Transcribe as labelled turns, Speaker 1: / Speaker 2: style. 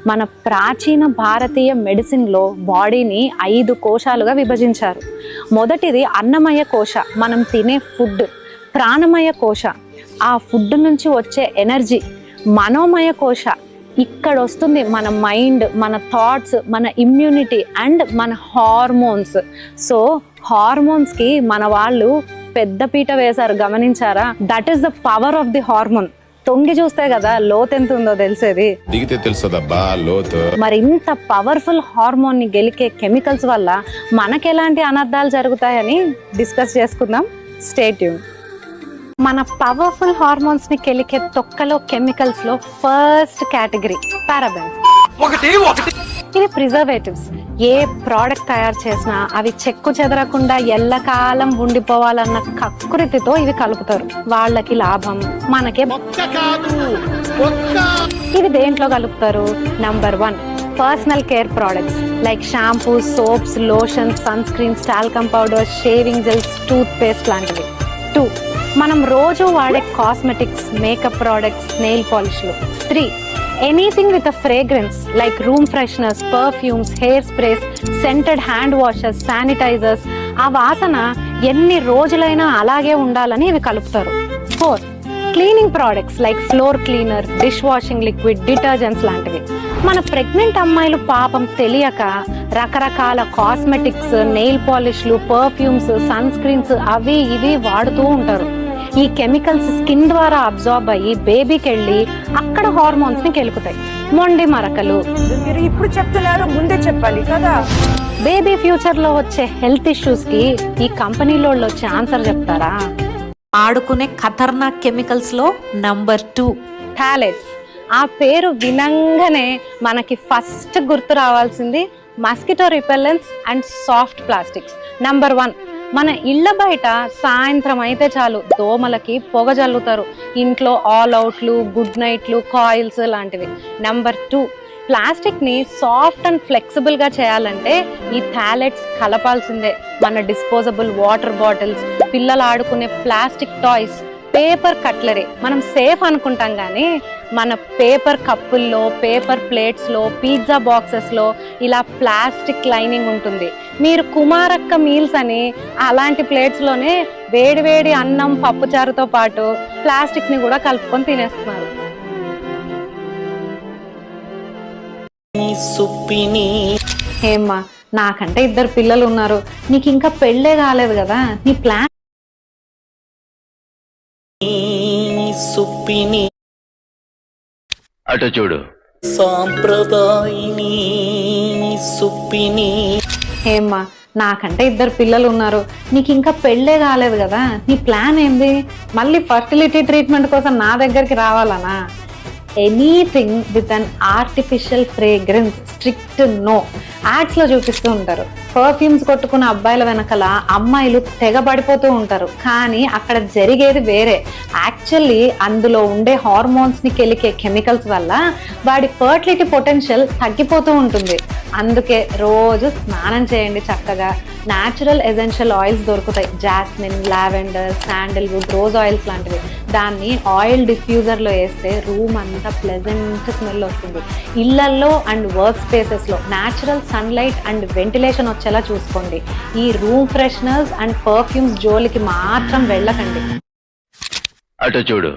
Speaker 1: మన ప్రాచీన భారతీయ మెడిసిన్లో బాడీని 5 కోశాలుగా విభజించారు. మొదటిది అన్నమయ కోశ, మనం తినే ఫుడ్. ప్రాణమయ కోశ, ఆ ఫుడ్ నుంచి వచ్చే ఎనర్జీ. మనోమయ కోశ, ఇక్కడ వస్తుంది మన మైండ్, మన థాట్స్, మన ఇమ్యూనిటీ అండ్ మన హార్మోన్స్. సో హార్మోన్స్కి మన వాళ్ళు పెద్ద పీట వేశారు, గమనించారా? That is the power of the hormone. తొంగి చూస్తే కదా లోతు ఎంత ఉందో తెలిసేది.
Speaker 2: దిగితే తెలుసదబ్బా లోతు.
Speaker 1: మరి ఇంత పవర్ఫుల్ హార్మోన్ ని గెలికే కెమికల్స్ వల్ల మనకెలాంటి అనర్థాలు జరుగుతాయని డిస్కస్ చేసుకుందాం. Stay tune. మన పవర్ఫుల్ హార్మోన్స్ ని కెలికే తొక్కలో కెమికల్స్ లో ఫస్ట్ కేటగిరీ పారాబెన్స్. ఇవి ప్రిజర్వేటివ్స్. ఏ ప్రోడక్ట్ తయారు చేసినా అవి చెక్కు చెదరకుండా ఎల్లకాలం ఉండిపోవాలన్న కకృతితో ఇవి కలుపుతారు. వాళ్ళకి లాభం, మనకే. ఇవి దేంట్లో కలుపుతారు? Number 1, personal care products like shampoo, soaps, lotions, sunscreens, talcum powders, shaving gels, toothpaste లాంటివి. 2, మనం రోజు వాడే కాస్మెటిక్స్, మేకప్ ప్రోడక్ట్స్, నెయిల్ పాలిష్లు. 3, anything with a fragrance like room fresheners, perfumes, hair sprays, scented hand washes, sanitizers. ఆ వాసన ఎన్ని రోజులైనా అలాగే ఉండాలని ఇవి కలుపుతారు. 4, cleaning products like floor cleaner, dish washing liquid, detergents లాంటివి. మన ప్రెగ్నెంట్ అమ్మాయిలు పాపం తెలియక రకరకాల కాస్మెటిక్స్, నెయిల్ పాలిష్లు, పర్ఫ్యూమ్స్, సన్ స్క్రీన్స్ అవి ఇవి వాడుతూ ఉంటారు. ఈ కెమికల్స్ స్కిన్ ద్వారా అబ్జార్బ్ అయ్యి బేబీకి వెళ్ళి అక్కడ హార్మోన్స్ ని కెలుకుతాయి. మొండి మరకలు.
Speaker 3: మీరు ఇప్పుడు చెప్తున్నారు, ముందే చెప్పాలి కదా.
Speaker 1: బేబీ ఫ్యూచర్ లో వచ్చే హెల్త్ ఇష్యూస్ కి ఈ కంపెనీలో వచ్చే ఆన్సర్ చెప్తారా?
Speaker 4: ఆడుకునే ఖతర్నాక్ కెమికల్స్ లో నంబర్ 2
Speaker 1: థాలెట్స్. ఆ పేరు వినంగానే మనకి ఫస్ట్ గుర్తు రావాల్సింది mosquito repellents and soft plastics. Number 1, మన ఇళ్ల బయట సాయంత్రం అయితే చాలు దోమలకి పొగ జల్లుతారు. ఇంట్లో ఆల్ అవుట్లు, గుడ్ నైట్లు, కాయిల్స్ లాంటివి. నంబర్ 2, ప్లాస్టిక్ ని సాఫ్ట్ అండ్ ఫ్లెక్సిబుల్ గా చేయాలంటే ఈ థాలెట్స్ కలపాల్సిందే. మన డిస్పోజబుల్ వాటర్ బాటిల్స్, పిల్లలు ఆడుకునే ప్లాస్టిక్ టాయ్స్, పేపర్ కట్లరీ మనం సేఫ్ అనుకుంటాం, కానీ మన పేపర్ కప్పుల్లో, పేపర్ ప్లేట్స్లో, పిజ్జా బాక్సెస్లో ఇలా ప్లాస్టిక్ లైనింగ్ ఉంటుంది. మీరు కుమారక్క మీల్స్ అని అలాంటి ప్లేట్స్లోనే వేడివేడి అన్నం, పప్పుచారుతో పాటు ప్లాస్టిక్ని కూడా కలుపుకొని తినేస్తున్నారు. ఏమ్మా, నాకంటే 2 పిల్లలు ఉన్నారు, నీకు ఇంకా పెళ్ళే కాలేదు కదా, నీ ప్లాన్
Speaker 5: అటు చూడు.
Speaker 6: సాంప్రదాయిని సుప్పిని.
Speaker 1: ఏమ్మా, నాకంటే 2 పిల్లలు ఉన్నారు, నీకు ఇంకా పెళ్ళే కాలేదు కదా, నీ ప్లాన్ ఏంది? మళ్ళీ ఫర్టిలిటీ ట్రీట్మెంట్ కోసం నా దగ్గరికి రావాలనా? Anything with an artificial fragrance, strict no. Ads లో చూపిస్తూ ఉంటారు, పర్ఫ్యూమ్స్ కొట్టుకున్న అబ్బాయిల వెనకాల అమ్మాయిలు తెగబడిపోతూ ఉంటారు, కానీ అక్కడ జరిగేది వేరే. యాక్చువల్లీ అందులో ఉండే హార్మోన్స్ ని కెలికే కెమికల్స్ వల్ల వాడి ఫర్టిలిటీ పొటెన్షియల్ తగ్గిపోతూ ఉంటుంది. అందుకే రోజు స్నానం చేయండి చక్కగా. న్యాచురల్ ఎసెన్షియల్ ఆయిల్స్ దొరుకుతాయి, jasmine, lavender, Sandalwood, rose oils లాంటివి. దాన్ని ఆయిల్ డిఫ్యూజర్లో వేస్తే రూమ్ అంతా ప్లెజెంట్ స్మెల్ వస్తుంది. ఇళ్లల్లో అండ్ వర్క్ స్పేసెస్లో న్యాచురల్ సన్లైట్ అండ్ వెంటిలేషన్ వచ్చేలా చూసుకోండి. ఈ రూమ్ ఫ్రెషనర్స్ అండ్ పర్ఫ్యూమ్స్ జోలికి మాత్రం వెళ్ళకండి.
Speaker 5: అటు చూడు.